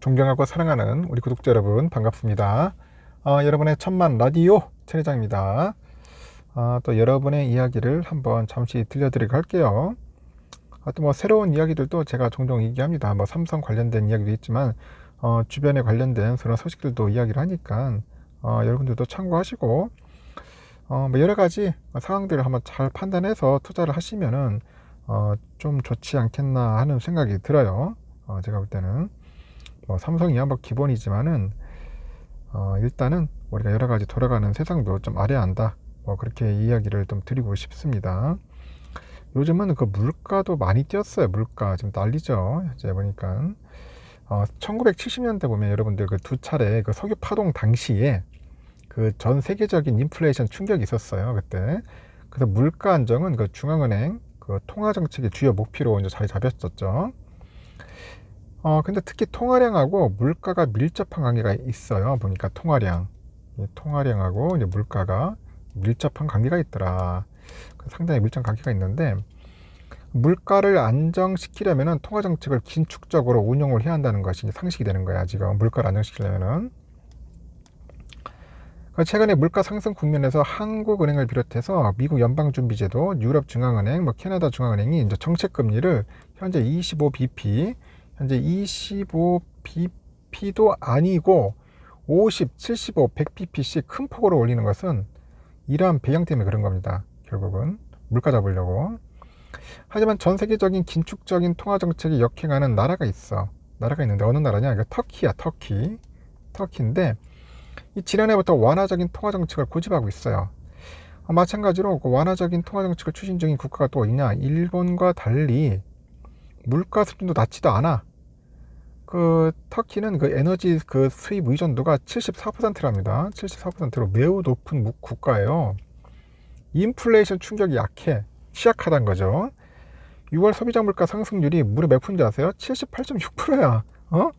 존경하고 사랑하는 우리 구독자 여러분 반갑습니다. 여러분의 천만 라디오 천 회장입니다. 또 여러분의 이야기를 한번 잠시 들려드리고 할게요. 또 뭐 새로운 이야기들도 제가 종종 얘기합니다. 뭐 삼성 관련된 이야기도 있지만 주변에 관련된 그런 소식들도 이야기를 하니까 여러분들도 참고하시고 뭐 여러 가지 상황들을 한번 잘 판단해서 투자를 하시면은 좀 좋지 않겠나 하는 생각이 들어요. 제가 볼 때는 뭐 삼성이야 뭐 기본이지만은 일단은 우리가 여러 가지 돌아가는 세상도 좀 알아야 한다. 뭐 그렇게 이야기를 좀 드리고 싶습니다. 요즘은 그 물가도 많이 뛰었어요. 물가 지금 난리죠. 이제 보니까 1970년대 보면 여러분들 그 두 차례 그 석유 파동 당시에 그 전 세계적인 인플레이션 충격이 있었어요. 그때. 그래서 물가 안정은 그 중앙은행 그 통화 정책의 주요 목표로 이제 자리 잡혔었죠. 근데 특히 통화량하고 물가가 밀접한 관계가 있어요. 보니까 통화량하고 이제 물가가 밀접한 관계가 있더라. 상당히 밀접한 관계가 있는데, 물가를 안정시키려면은 통화 정책을 긴축적으로 운용을 해야 한다는 것이 상식이 되는 거야. 지금 물가를 안정시키려면은. 최근에 물가 상승 국면에서 한국은행을 비롯해서 미국 연방준비제도, 유럽 중앙은행, 뭐 캐나다 중앙은행이 이제 정책 금리를 현재 25bp, 현재 25bp도 아니고 50, 75, 100bp씩 큰 폭으로 올리는 것은 이러한 배경 때문에 그런 겁니다. 결국은 물가 잡으려고. 하지만 전 세계적인 긴축적인 통화 정책이 역행하는 나라가 있는데 어느 나라냐? 이거 터키야. 터키인데 이 지난해부터 완화적인 통화 정책을 고집하고 있어요. 마찬가지로 그 완화적인 통화 정책을 추진 중인 국가가 또 있냐? 일본과 달리 물가 수준도 낮지도 않아. 그 터키는 그 에너지 그 수입 의존도가 74%랍니다. 74%로 매우 높은 국가예요. 인플레이션 충격이 취약하다는 거죠. 6월 소비자 물가 상승률이 무려 몇 프로인지 아세요? 78.6%야.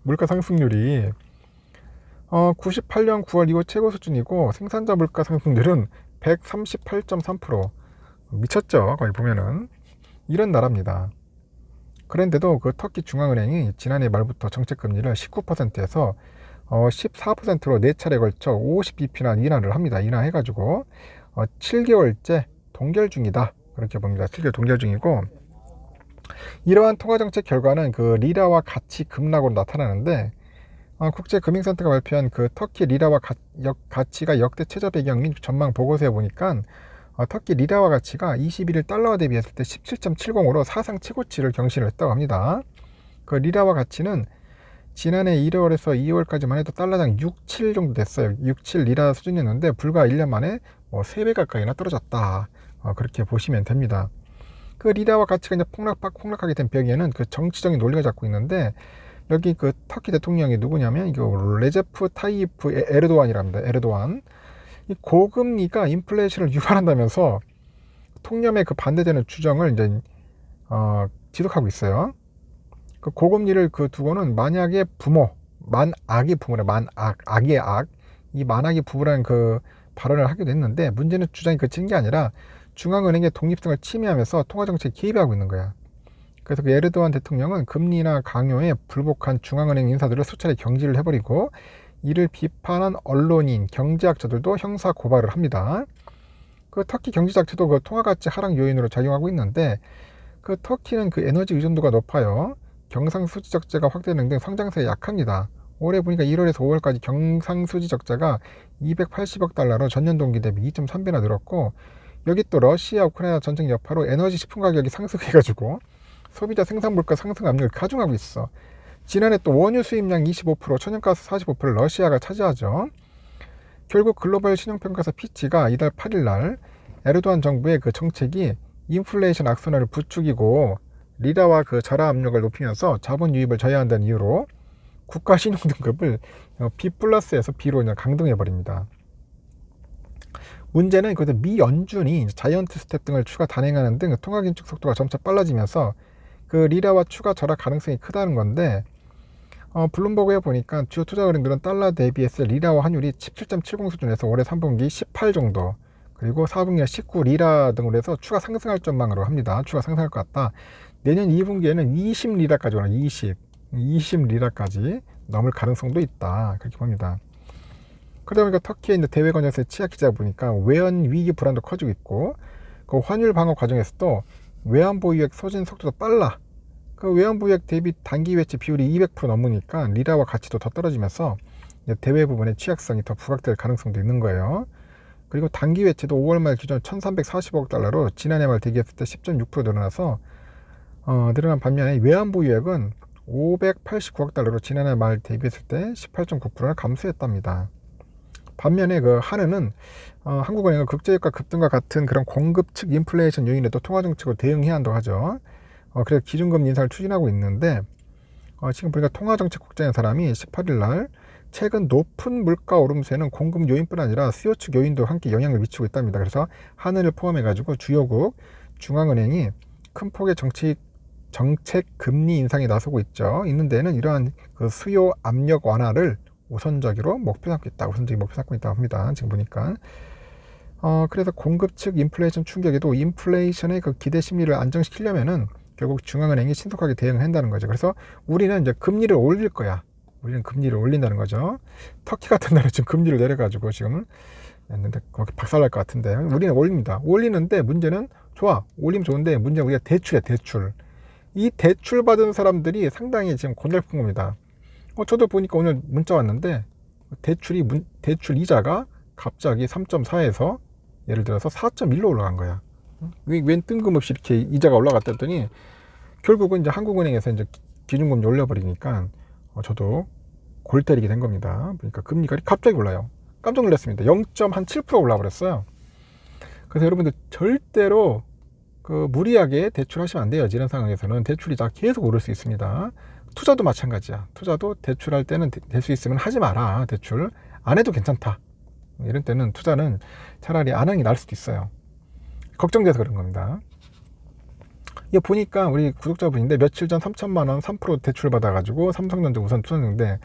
물가 상승률이. 98년 9월 이후 최고 수준이고 생산자 물가 상승률은 138.3%. 미쳤죠. 거기 보면은. 이런 나라입니다. 그런데도 그 터키 중앙은행이 지난해 말부터 정책 금리를 19%에서 14%로 4차례 걸쳐 50bp나 인하를 합니다. 인하해가지고 7개월째 동결 중이다. 그렇게 봅니다. 7개월 동결 중이고, 이러한 통화정책 결과는 그 리라와 가치 급락으로 나타나는데, 국제금융센터가 발표한 그 터키 리라와 가치가 역대 최저 배경 및 전망 보고서에 보니까 터키 리라와 가치가 21일 달러와 대비했을 때 17.70으로 사상 최고치를 경신을 했다고 합니다. 그 리라와 가치는 지난해 1월에서 2월까지만 해도 달러당 67 정도 됐어요. 67 리라 수준이었는데 불과 1년 만에 3배 가까이나 떨어졌다. 그렇게 보시면 됩니다. 그 리라와 가치가 이제 폭락하게 된 벽에는 그 정치적인 논리가 잡고 있는데, 여기 그 터키 대통령이 누구냐면 이거 레제프 타이프 에르도안이랍니다. 에르도안. 이 고금리가 인플레이션을 유발한다면서 통념에 그 반대되는 주장을 이제 지속하고 있어요. 그 고금리를 그 두고는 만약에 만악의 부모래. 악의 악. 이 만악의 부부라는 그 발언을 하기도 했는데, 문제는 주장이 그치는 게 아니라 중앙은행의 독립성을 침해하면서 통화정책에 개입하고 있는 거야. 그래서 그 에르도안 대통령은 금리나 강요에 불복한 중앙은행 인사들을 수차례 경질을 해버리고, 이를 비판한 언론인, 경제학자들도 형사 고발을 합니다. 그 터키 경제자체도 그 통화가치 하락 요인으로 작용하고 있는데, 그 터키는 그 에너지 의존도가 높아요. 경상수지 적자가 확대되는 등 성장세에 약합니다. 올해 보니까 1월에서 5월까지 경상수지 적자가 280억 달러로 전년 동기 대비 2.3배나 늘었고, 여기 또 러시아 우크라이나 전쟁 여파로 에너지 식품 가격이 상승해가지고 소비자 생산 물가 상승 압력을 가중하고 있어. 지난해 또 원유 수입량 25%, 천연가스 45%를 러시아가 차지하죠. 결국 글로벌 신용평가사 피치가 이달 8일 날 에르도안 정부의 그 정책이 인플레이션 악순환을 부추기고 리라와 그 절하 압력을 높이면서 자본 유입을 저해한다는 이유로 국가 신용 등급을 B+에서 B로 강등해 버립니다. 문제는 그래도 미 연준이 자이언트 스텝 등을 추가 단행하는 등 통화 긴축 속도가 점차 빨라지면서 그 리라와 추가 절하 가능성이 크다는 건데, 블룸버그에 보니까 주요 투자은행들은 달러 대비해서 리라와 환율이 17.70 수준에서 올해 3분기 18 정도, 그리고 4분기에 19 리라 등으로 해서 추가 상승할 전망으로 합니다. 추가 상승할 것 같다. 내년 2분기에는 20 리라까지 오나 20 리라까지 넘을 가능성도 있다, 그렇게 봅니다. 그러다 보니까 터키의 이제 대외 관정세에 취약해지다 보니까 외환 위기 불안도 커지고 있고, 그 환율 방어 과정에서도 외환보유액 소진 속도도 빨라. 그 외환보유액 대비 단기 외채 비율이 200% 넘으니까 리라와 가치도 더 떨어지면서 대외 부분의 취약성이 더 부각될 가능성도 있는 거예요. 그리고 단기 외채도 5월 말 기준 1340억 달러로 지난해 말 대비했을 때 10.6% 늘어나서 늘어난 반면에 외환보유액은 589억 달러로 지난해 말 대비했을 때 18.9%나 감소했답니다. 반면에 그 한은은 한국은행은 국제유가 급등과 같은 그런 공급 측 인플레이션 요인에도 통화정책으로 대응해야 한다고 하죠. 그래서 기준금리 인상을 추진하고 있는데 지금 보니까 통화정책 국장의 사람이 18일 날 최근 높은 물가 오름세는 공급 요인뿐 아니라 수요 측 요인도 함께 영향을 미치고 있답니다. 그래서 한은을 포함해 가지고 주요국 중앙은행이 큰 폭의 정책 금리 인상에 나서고 있는 데는 이러한 그 수요 압력 완화를 우선적으로 목표 삼고 있다. 우선적인 목표 삼고 있다고 합니다. 지금 보니까. 그래서 공급 측 인플레이션 충격에도 인플레이션의 그 기대 심리를 안정시키려면은 결국 중앙은행이 신속하게 대응을 한다는 거죠. 그래서 우리는 이제 금리를 올릴 거야. 우리는 금리를 올린다는 거죠. 터키 같은 나라 지금 금리를 내려가지고 지금 했는데 거기 박살날 것 같은데 우리는 올립니다. 올리는데 문제는 좋아. 올리면 좋은데 문제는 우리가 대출이야, 대출. 이 대출 받은 사람들이 상당히 지금 고달픈 겁니다. 저도 보니까 오늘 문자 왔는데 대출 이자가 갑자기 3.4에서 예를 들어서 4.1로 올라간 거야. 웬 뜬금없이 이렇게 이자가 올라갔더니 결국은 이제 한국은행에서 이제 기준금리 올려버리니까 저도 골 때리게 된 겁니다. 그러니까 금리가 갑자기 올라요. 깜짝 놀랐습니다. 0.7% 올라버렸어요. 그래서 여러분들 절대로 그 무리하게 대출하시면 안 돼요. 이런 상황에서는 대출이자 계속 오를 수 있습니다. 투자도 마찬가지야. 투자도 대출할 때는 될 수 있으면 하지 마라. 대출 안 해도 괜찮다. 이런 때는 투자는 차라리 안 하는 게 나을 수도 있어요. 걱정돼서 그런 겁니다. 이거 보니까 우리 구독자분인데 며칠 전 3천만 원 3% 대출 받아가지고 삼성전자 우선 투자했는데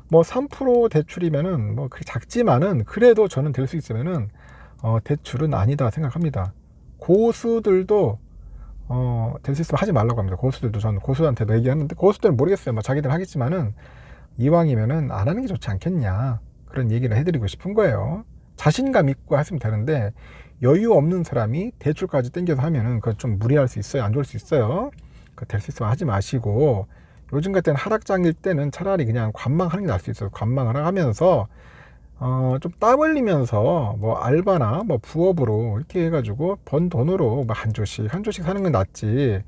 뭐 3% 대출이면은 뭐 그렇게 작지만은 그래도 저는 될 수 있으면은 대출은 아니다 생각합니다. 고수들도 될 수 있으면 하지 말라고 합니다. 고수들도 저는 고수한테도 얘기하는데 고수들은 모르겠어요. 뭐 자기들 하겠지만은 이왕이면은 안 하는 게 좋지 않겠냐 그런 얘기를 해드리고 싶은 거예요. 자신감 있고 하시면 되는데 여유 없는 사람이 대출까지 땡겨서 하면은 그건 좀 무리할 수 있어요. 안 좋을 수 있어요. 될 수 있으면 하지 마시고 요즘 같은 하락장일 때는 차라리 그냥 관망하는 게 나을 수 있어요. 관망을 하면서 좀 땀 흘리면서 뭐 알바나 뭐 부업으로 이렇게 해가지고 번 돈으로 뭐 한 조씩 사는 건 낫지.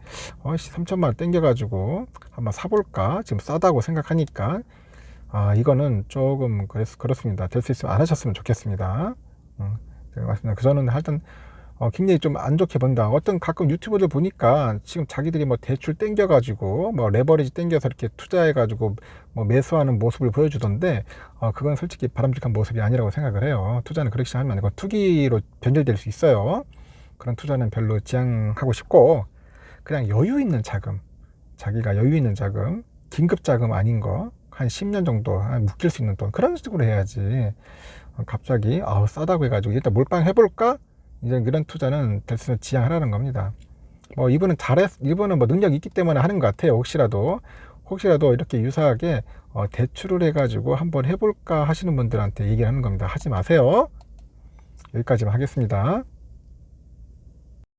3천만 원 땡겨가지고 한번 사볼까? 지금 싸다고 생각하니까 이거는 조금 그렇습니다. 될 수 있으면 안 하셨으면 좋겠습니다. 맞습니다. 저는 하여튼 굉장히 좀 안 좋게 본다. 가끔 유튜버들 보니까 지금 자기들이 뭐 대출 땡겨가지고 뭐 레버리지 땡겨서 이렇게 투자해가지고 뭐 매수하는 모습을 보여주던데 그건 솔직히 바람직한 모습이 아니라고 생각을 해요. 투자는 그렇게 하면 안 되고 투기로 변질될 수 있어요. 그런 투자는 별로 지향하고 싶고 그냥 여유 있는 자금, 자기가 여유 있는 자금, 긴급 자금 아닌 거 한 10년 정도 묶일 수 있는 돈 그런 식으로 해야지. 갑자기 싸다고 해가지고 일단 몰빵 해볼까? 이제 이런 투자는 될 수 있으면 지양하라는 겁니다. 뭐 이분은 이분은 뭐 능력이 있기 때문에 하는 것 같아요. 혹시라도 이렇게 유사하게 대출을 해가지고 한번 해볼까 하시는 분들한테 얘기를 하는 겁니다. 하지 마세요. 여기까지만 하겠습니다.